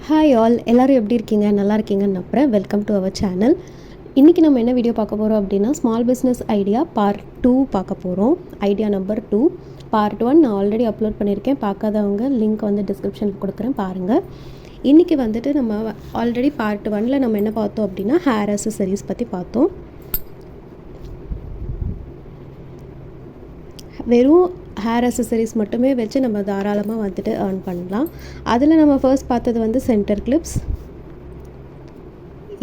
Hi all, எல்லோரும் எப்படி இருக்கீங்க? நல்லா இருக்கீங்கன்னு நம்புகிறேன். Welcome to our channel. இன்றைக்கி நம்ம என்ன வீடியோ பார்க்க போகிறோம் அப்படின்னா, ஸ்மால் பிஸ்னஸ் ஐடியா பார்ட் 2 பார்க்க போகிறோம். Idea number 2. பார்ட் 1 நான் ஆல்ரெடி அப்லோட் பண்ணியிருக்கேன். பார்க்காதவங்க லிங்க் வந்து டிஸ்கிரிப்ஷனில் கொடுக்குறேன், பாருங்கள். இன்றைக்கி வந்துட்டு நம்ம ஆல்ரெடி பார்ட் 1ல் நம்ம என்ன பார்த்தோம் அப்படின்னா, ஹேர் அக்சசரிஸ் பற்றி பார்த்தோம். வெறும் ஹேர் அக்சசரிஸ் மட்டுமே வச்சு நம்ம தாராளமாக வந்துட்டு ஏர்ன் பண்ணலாம். அதில் நம்ம ஃபர்ஸ்ட் பார்த்தது வந்து சென்டர் கிளிப்ஸ்.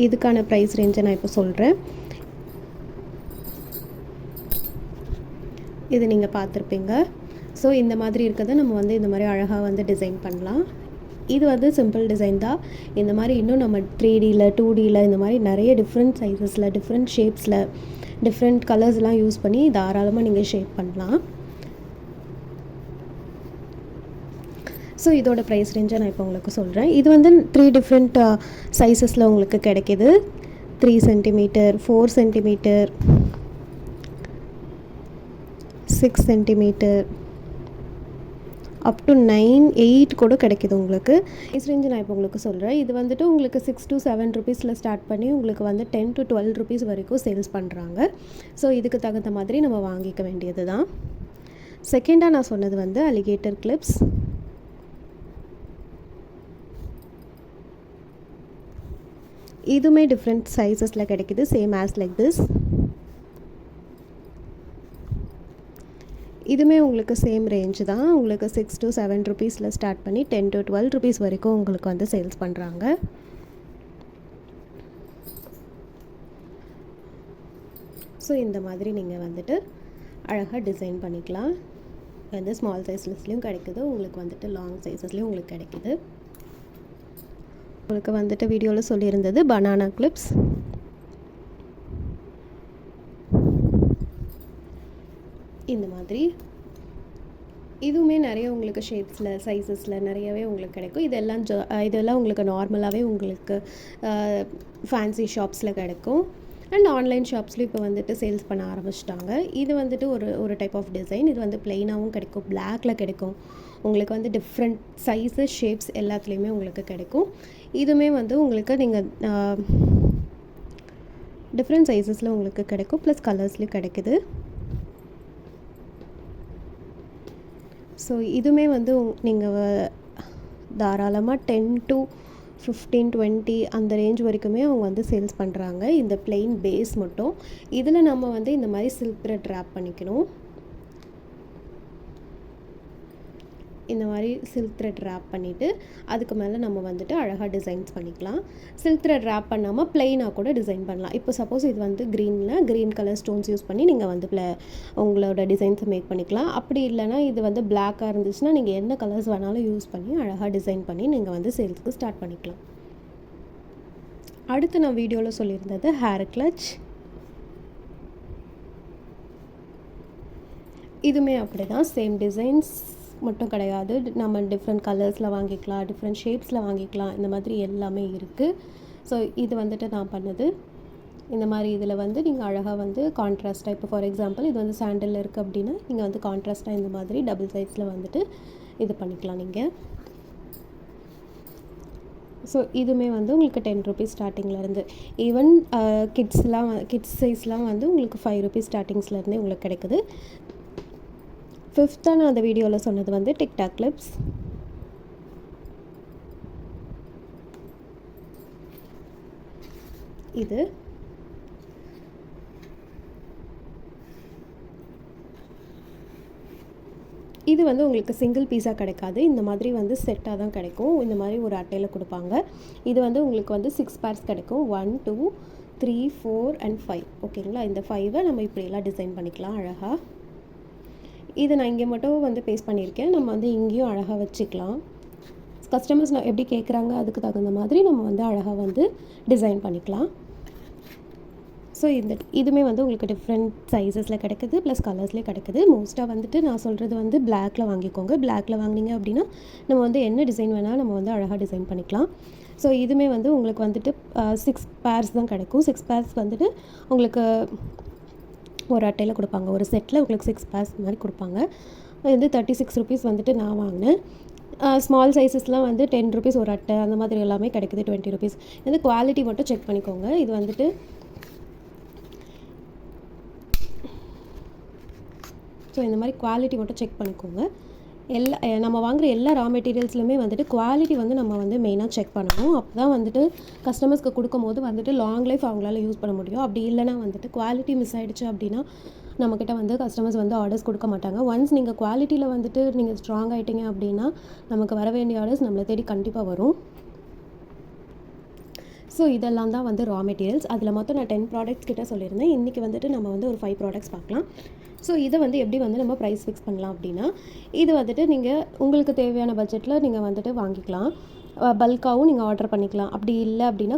இதுக்கான ப்ரைஸ் ரேஞ்சை நான் இப்போ சொல்கிறேன். இது நீங்கள் பார்த்துருப்பீங்க. ஸோ இந்த மாதிரி இருக்கிறத நம்ம வந்து இந்த மாதிரி அழகாக வந்து டிசைன் பண்ணலாம். இது வந்து சிம்பிள் டிசைன் தான். இந்த மாதிரி இன்னும் நம்ம 3Dயில் 2Dயில் இந்த மாதிரி நிறைய டிஃப்ரெண்ட் சைஸஸில் டிஃப்ரெண்ட் ஷேப்ஸில் டிஃப்ரெண்ட் கலர்ஸ்லாம் யூஸ் பண்ணி தாராளமாக நீங்கள் ஷேப் பண்ணலாம். ஸோ இதோட ப்ரைஸ் ரேஞ்சை நான் இப்போ உங்களுக்கு சொல்கிறேன். இது வந்து 3 டிஃப்ரெண்ட் சைஸஸில் உங்களுக்கு கிடைக்கிது. 3 centimetre, 4 centimetre, 6 centimetre, up to 9, 8 கூட கிடைக்கிது உங்களுக்கு. ப்ரைஸ் ரேஞ்சு நான் இப்போ உங்களுக்கு சொல்கிறேன். இது வந்துட்டு உங்களுக்கு 6 to 7 ருபீஸில் ஸ்டார்ட் பண்ணி உங்களுக்கு வந்து 10 to 12 ருபீஸ் வரைக்கும் சேல்ஸ் பண்ணுறாங்க. ஸோ இதுக்கு தகுந்த மாதிரி நம்ம வாங்கிக்க வேண்டியது தான். செகண்டாக நான் சொன்னது வந்து அலிகேட்டர் கிளிப்ஸ். இதுவுமே டிஃப்ரெண்ட் சைஸஸில் கிடைக்கிது, சேம் ஆஸ் லைக் திஸ். இதுவுமே உங்களுக்கு சேம் ரேஞ்ச் தான். உங்களுக்கு 6 to 7 ருபீஸில் ஸ்டார்ட் பண்ணி 10 to 12 ருபீஸ் வரைக்கும் உங்களுக்கு வந்து சேல்ஸ் பண்ணுறாங்க. ஸோ இந்த மாதிரி நீங்கள் வந்துட்டு அழகாக டிசைன் பண்ணிக்கலாம். வந்து ஸ்மால் சைஸஸ்லேயும் கிடைக்குது, உங்களுக்கு வந்துட்டு லாங் சைஸஸ்லேயும் உங்களுக்கு கிடைக்குது. உங்களுக்கு வந்துட்டு வீடியோவில் சொல்லியிருந்தது பனானா கிளிப்ஸ். இந்த மாதிரி இதுவுமே நிறைய உங்களுக்கு ஷேப்ஸில் சைஸஸில் நிறையவே உங்களுக்கு கிடைக்கும். இதெல்லாம் உங்களுக்கு நார்மலாகவே உங்களுக்கு ஃபேன்சி ஷாப்ஸில் கிடைக்கும். அண்ட் ஆன்லைன் ஷாப்ஸ்லையும் இப்போ வந்துட்டு சேல்ஸ் பண்ண ஆரம்பிச்சிட்டாங்க. இது வந்துட்டு ஒரு டைப் ஆஃப் டிசைன். இது வந்து ப்ளெயினாகவும் கிடைக்கும், பிளாக்கில் கிடைக்கும். உங்களுக்கு வந்து டிஃப்ரெண்ட் சைஸஸ் ஷேப்ஸ் எல்லாத்துலேயுமே உங்களுக்கு கிடைக்கும். இதுவுமே வந்து உங்களுக்கு நீங்கள் டிஃப்ரெண்ட் சைஸஸில் உங்களுக்கு கிடைக்கும், ப்ளஸ் கலர்ஸ்லேயும் கிடைக்குது. ஸோ இதுவுமே வந்து நீங்கள் தாராளமாக 10 to 15, 20 அந்த ரேஞ்ச் வரைக்குமே அவங்க வந்து சேல்ஸ் பண்ணுறாங்க. இந்த பிளெயின் பேஸ் மட்டும். இதில் நம்ம வந்து இந்த மாதிரி சில்க் த்ரெட் ரேப் பண்ணிக்கணும். இந்த மாதிரி சில்க் த்ரெட் ரேப் பண்ணிவிட்டு அதுக்கு மேலே நம்ம வந்துட்டு அழகாக டிசைன்ஸ் பண்ணிக்கலாம். சில்க் த்ரெட் ரேப் பண்ணாமல் ப்ளெயினாக கூட டிசைன் பண்ணலாம். இப்போ சப்போஸ் இது வந்து க்ரீன் கலர் ஸ்டோன்ஸ் யூஸ் பண்ணி நீங்கள் வந்து உங்களோட டிசைன்ஸை மேக் பண்ணிக்கலாம். அப்படி இல்லைனா இது வந்து பிளாக்காக இருந்துச்சுன்னா நீங்கள் என்ன கலர்ஸ் வேணாலும் யூஸ் பண்ணி அழகாக டிசைன் பண்ணி நீங்கள் வந்து சேல்ஸுக்கு ஸ்டார்ட் பண்ணிக்கலாம். அடுத்து நான் வீடியோவில் சொல்லியிருந்தது ஹேர் கிளட்ச். இதுவுமே அப்படி தான், சேம் டிசைன்ஸ் மட்டும் கிடையாது. நம்ம டிஃப்ரெண்ட் கலர்ஸில் வாங்கிக்கலாம், டிஃப்ரெண்ட் ஷேப்ஸில் வாங்கிக்கலாம். இந்த மாதிரி எல்லாமே இருக்குது. ஸோ இது வந்துட்டு நான் பண்ணது இந்த மாதிரி. இதில் வந்து நீங்கள் அழகாக வந்து கான்ட்ராஸ்ட்டாக, இப்போ ஃபார் எக்ஸாம்பிள் இது வந்து சாண்டலில் இருக்குது அப்படின்னா நீங்கள் வந்து கான்ட்ராஸ்ட்டாக இந்த மாதிரி டபுள் சைட்ஸில் வந்துட்டு இது பண்ணிக்கலாம் நீங்கள். ஸோ இதுவுமே வந்து உங்களுக்கு 10 ருபீஸ் ஸ்டார்டிங்லேருந்து, ஈவன் கிட்ஸ் சைஸ்லாம் வந்து உங்களுக்கு 5 ருபீஸ் ஸ்டார்டிங்ஸ்லேருந்தே உங்களுக்கு கிடைக்குது. ஃபிஃப்த்தாக நான் அந்த வீடியோவில் சொன்னது வந்து டிக்டாக் கிளிப்ஸ். இது வந்து உங்களுக்கு சிங்கிள் பீஸாக கிடைக்காது. இந்த மாதிரி வந்து செட்டாக தான் கிடைக்கும். இந்த மாதிரி ஒரு அட்டையில் கொடுப்பாங்க. இது வந்து உங்களுக்கு வந்து 6 பேர்ஸ் கிடைக்கும். 1, 2, 3, 4 and 5. ஓகேங்களா? இந்த 5 நம்ம இப்படியெல்லாம் டிசைன் பண்ணிக்கலாம் அழகாக. இது நான் இங்கே மட்டும் வந்து பேஸ்ட் பண்ணியிருக்கேன். நம்ம வந்து இங்கேயும் அழகாக வச்சுக்கலாம். கஸ்டமர்ஸ் நான் எப்படி கேட்குறாங்க அதுக்கு தகுந்த மாதிரி நம்ம வந்து அழகாக வந்து டிசைன் பண்ணிக்கலாம். ஸோ இதுவுமே வந்து உங்களுக்கு டிஃப்ரெண்ட் சைஸஸில் கிடைக்குது, ப்ளஸ் கலர்ஸ்லேயே கிடைக்குது. மோஸ்ட்டாக வந்துட்டு நான் சொல்கிறது வந்து பிளாக்கில் வாங்கிக்கோங்க. பிளாக்கில் வாங்கினீங்க அப்படின்னா நம்ம வந்து என்ன டிசைன் வேணாலும் நம்ம வந்து அழகாக டிசைன் பண்ணிக்கலாம். ஸோ இதுவுமே வந்து உங்களுக்கு வந்துட்டு 6 பேர்ஸ் தான் கிடைக்கும். 6 பேர்ஸ் வந்துட்டு உங்களுக்கு ஒரு அட்டையில் கொடுப்பாங்க. ஒரு செட்டில் உங்களுக்கு 6 பேர்ஸ் மாதிரி கொடுப்பாங்க. இது 36 ருபீஸ் வந்துட்டு நான் வாங்கினேன். ஸ்மால் சைஸஸ்லாம் வந்து 10 ருபீஸ் ஒரு அட்டை, அந்த மாதிரி எல்லாமே கிடைக்குது 20 ருபீஸ். இது குவாலிட்டி மட்டும் செக் பண்ணிக்கோங்க. இது வந்துட்டு ஸோ இந்த மாதிரி குவாலிட்டி மட்டும் செக் பண்ணிக்கோங்க. நம்ம வாங்குகிற எல்லா ரா மெட்டீரியல்ஸ்லையுமே வந்துட்டு குவாலிட்டி வந்து நம்ம வந்து மெயினாக செக் பண்ணணும். அப்போ தான் வந்துட்டு கஸ்டமர்ஸ்க்கு கொடுக்கும்போது வந்துட்டு லாங் லைஃப் அவங்களால யூஸ் பண்ண முடியும். அப்படி இல்லைனா வந்துட்டு குவாலிட்டி மிஸ் ஆகிடுச்சு அப்படின்னா நம்மக்கிட்ட வந்து கஸ்டமர்ஸ் வந்து ஆர்டர்ஸ் கொடுக்க மாட்டாங்க. ஒன்ஸ் நீங்கள் குவாலிட்டியில் வந்துட்டு நீங்கள் ஸ்ட்ராங் ஆகிட்டீங்க அப்படின்னா நமக்கு வர வேண்டிய ஆர்டர்ஸ் நம்மளை தேடி கண்டிப்பாக வரும். ஸோ இதெல்லாம் தான் வந்து ரா மெட்டீரியல்ஸ். அதில் மொத்தம் நான் 10 ப்ராடக்ட்ஸ் கிட்ட சொல்லியிருந்தேன். இன்றைக்கி வந்துட்டு நம்ம வந்து ஒரு 5 ப்ராடக்ட்ஸ் பார்க்கலாம். ஸோ இதை வந்து எப்படி வந்து நம்ம ப்ரைஸ் ஃபிக்ஸ் பண்ணலாம் அப்படின்னா, இது வந்துட்டு நீங்கள் உங்களுக்கு தேவையான பட்ஜெட்டில் நீங்கள் வந்துட்டு வாங்கிக்கலாம். பல்காகவும் நீங்கள் ஆர்டர் பண்ணிக்கலாம். அப்படி இல்லை அப்படின்னா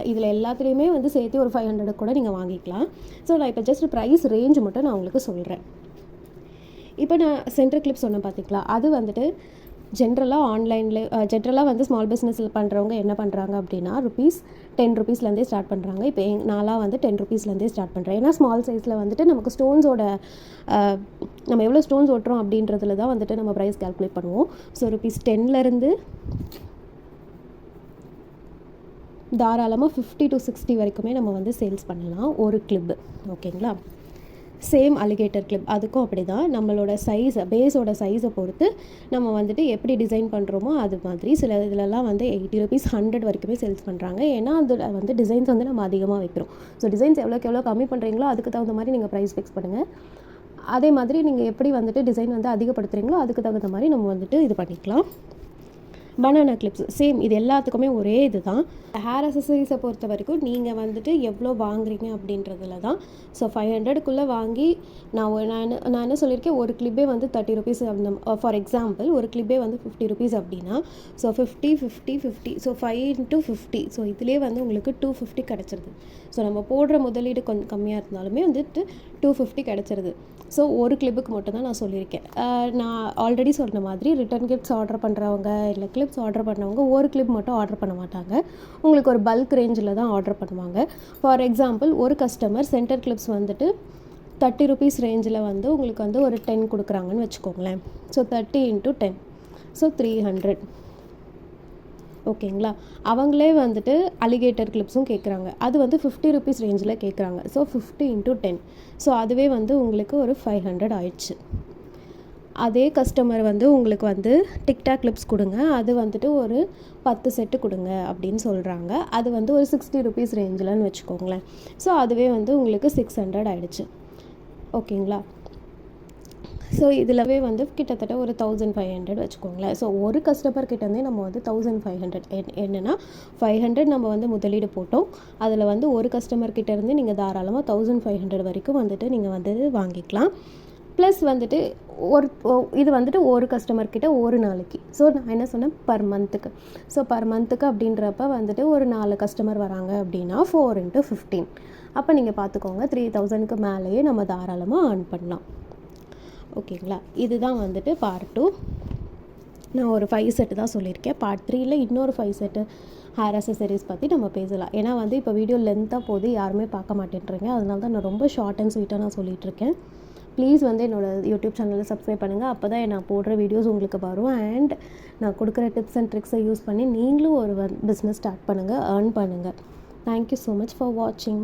இதில் எல்லாத்துலேயுமே வந்து சேர்த்து ஒரு 500 கூட நீங்கள் வாங்கிக்கலாம். ஸோ நான் இப்போ ஜஸ்ட் ப்ரைஸ் ரேஞ்ச் மட்டும் நான் உங்களுக்கு சொல்கிறேன். இப்போ நான் சென்டர் கிளிப் சொன்னேன் பார்த்திங்களா, அது வந்துட்டு ஜென்ரலாக வந்து ஸ்மால் பிஸ்னஸில் பண்ணுறவங்க என்ன பண்ணுறாங்க அப்படின்னா ₹10 ஸ்டார்ட் பண்ணுறாங்க. இப்போ நான்லாம் வந்து ₹10 ஸ்டார்ட் பண்ணுறேன். ஏன்னா ஸ்மால் சைஸில் வந்துட்டு நமக்கு ஸ்டோன்ஸோட நம்ம எவ்வளோ ஸ்டோன்ஸ் ஓட்டுறோம் அப்படின்றதுல தான் வந்துட்டு நம்ம ப்ரைஸ் கால்குலேட் பண்ணுவோம். ஸோ ₹10 தாராளமாக 50 to 60 வரைக்குமே நம்ம வந்து சேல்ஸ் பண்ணலாம் ஒரு கிளிப்பு. ஓகேங்களா? சேம் அலிகேட்டர் கிளிப் அதுக்கும் அப்படி தான். நம்மளோட பேஸோட சைஸை பொறுத்து நம்ம வந்துட்டு எப்படி டிசைன் பண்ணுறோமோ அது மாதிரி சில இதிலலாம் வந்து ₹80 100 வரைக்குமே சேல்ஸ் பண்ணுறாங்க. ஏன்னா அதில் வந்து டிசைன்ஸ் வந்து நம்ம அதிகமாக வைக்கிறோம். ஸோ டிசைன்ஸ் எவ்வளோக்கு எவ்வளோ கம்மி பண்ணுறீங்களோ அதுக்கு தகுந்த மாதிரி நீங்கள் ப்ரைஸ் ஃபிக்ஸ் பண்ணுங்கள். அதே மாதிரி நீங்கள் எப்படி வந்துட்டு டிசைன் வந்து அதிகப்படுத்துகிறீங்களோ அதுக்கு தகுந்த மாதிரி நம்ம வந்துட்டு இது பண்ணிக்கலாம். பனானா கிளிப்ஸ் சேம், இது எல்லாத்துக்குமே ஒரே இது தான். ஹேர் அசசரிஸை பொறுத்த வரைக்கும் நீங்கள் வந்துட்டு எவ்வளோ வாங்குறீங்க அப்படின்றதுல தான். ஸோ 500க்குள்ளே வாங்கி நான் என்ன சொல்லியிருக்கேன், ஒரு கிளிப்பே வந்து ₹30 அந்த ஃபார் எக்ஸாம்பிள் ஒரு கிளிப்பே வந்து ₹50 அப்படின்னா ஸோ 50 50 50 ஸோ 5 into 50 ஸோ இதுலேயே வந்து உங்களுக்கு 250 கிடச்சிருது. ஸோ நம்ம போடுற முதலீடு கொஞ்சம் கம்மியாக இருந்தாலுமே வந்துட்டு 250 கிடச்சிருது. ஸோ ஒரு கிளிப்புக்கு மட்டும் தான் நான் சொல்லியிருக்கேன். நான் ஆல்ரெடி சொன்ன மாதிரி ரிட்டன் கிஃப்ட்ஸ் ஆர்டர் பண்ணுறவங்க இல்லை கிளிப்ஸ் ஆர்டர் பண்ணவங்க ஒரு கிளிப் மட்டும் ஆர்டர் பண்ண மாட்டாங்க. உங்களுக்கு ஒரு பல்க் ரேஞ்சில் தான் ஆர்டர் பண்ணுவாங்க. ஃபார் எக்ஸாம்பிள் ஒரு கஸ்டமர் சென்டர் கிளிப்ஸ் வந்துட்டு ₹30 ரேஞ்சில் வந்து உங்களுக்கு வந்து ஒரு 10 கொடுக்குறாங்கன்னு வச்சுக்கோங்களேன். So 30 into 10 so 300. ஓகேங்களா? அவங்களே வந்துட்டு அலிகேட்டர் கிளிப்ஸும் கேட்குறாங்க. அது வந்து ₹50 ரேஞ்சில் கேட்குறாங்க. ஸோ 50 into 10 ஸோ அதுவே வந்து உங்களுக்கு ஒரு 500 ஆயிடுச்சு. அதே கஸ்டமர் வந்து உங்களுக்கு வந்து டிக்டாக் கிளிப்ஸ் கொடுங்க, அது வந்துட்டு ஒரு 10 செட்டு கொடுங்க அப்படின்னு சொல்கிறாங்க. அது வந்து ஒரு ₹60 ரேஞ்சில்னு வச்சுக்கோங்களேன். ஸோ அதுவே வந்து உங்களுக்கு 600 ஆகிடுச்சு. ஓகேங்களா? ஸோ இதிலவே வந்து கிட்டத்தட்ட ஒரு 1500 வச்சுக்கோங்களேன். ஸோ ஒரு கஸ்டமர் கிட்டேருந்தே நம்ம வந்து 1500 என்னென்னா 500 நம்ம வந்து முதலீடு போட்டோம். அதில் வந்து ஒரு கஸ்டமர் கிட்டேருந்து நீங்கள் தாராளமாக 1500 வரைக்கும் வந்துட்டு நீங்கள் வந்து வாங்கிக்கலாம். ப்ளஸ் வந்துட்டு இது வந்துட்டு ஒரு கஸ்டமர்கிட்ட ஒரு நாளைக்கு. ஸோ நான் என்ன சொன்னேன், பர் மந்த்துக்கு. ஸோ பர் மந்த்துக்கு அப்படின்றப்ப வந்துட்டு ஒரு 4 கஸ்டமர் வராங்க அப்படின்னா 4 into 15 அப்போ நீங்கள் பார்த்துக்கோங்க 3000க்கு மேலேயே நம்ம தாராளமாக earn பண்ணலாம். ஓகேங்களா? இதுதான் வந்துட்டு பார்ட் 2. நான் ஒரு 5 செட்டு தான் சொல்லியிருக்கேன். பார்ட் 3ல இன்னொரு 5 செட்டு ஹேர் அசசரிஸ் பற்றி நம்ம பேசலாம். ஏன்னா வந்து இப்போ வீடியோ லென்த்தாக போது யாருமே பார்க்க மாட்டேன்றீங்க. அதனால தான் நான் ரொம்ப ஷார்ட் அண்ட் ஸ்வீட்டாக நான் சொல்லிகிட்ருக்கேன். ப்ளீஸ் வந்து என்னோடய யூடியூப் சேனலை சப்ஸ்கிரைப் பண்ணுங்கள். அப்போ தான் நான் போடுற வீடியோஸ் உங்களுக்கு வரும். அண்ட் நான் கொடுக்குற டிப்ஸ் அண்ட் ட்ரிக்ஸை யூஸ் பண்ணி நீங்களும் ஒரு பிஸ்னஸ் ஸ்டார்ட் பண்ணுங்கள், earn பண்ணுங்கள். தேங்க்யூ ஸோ மச் ஃபார் வாட்சிங்.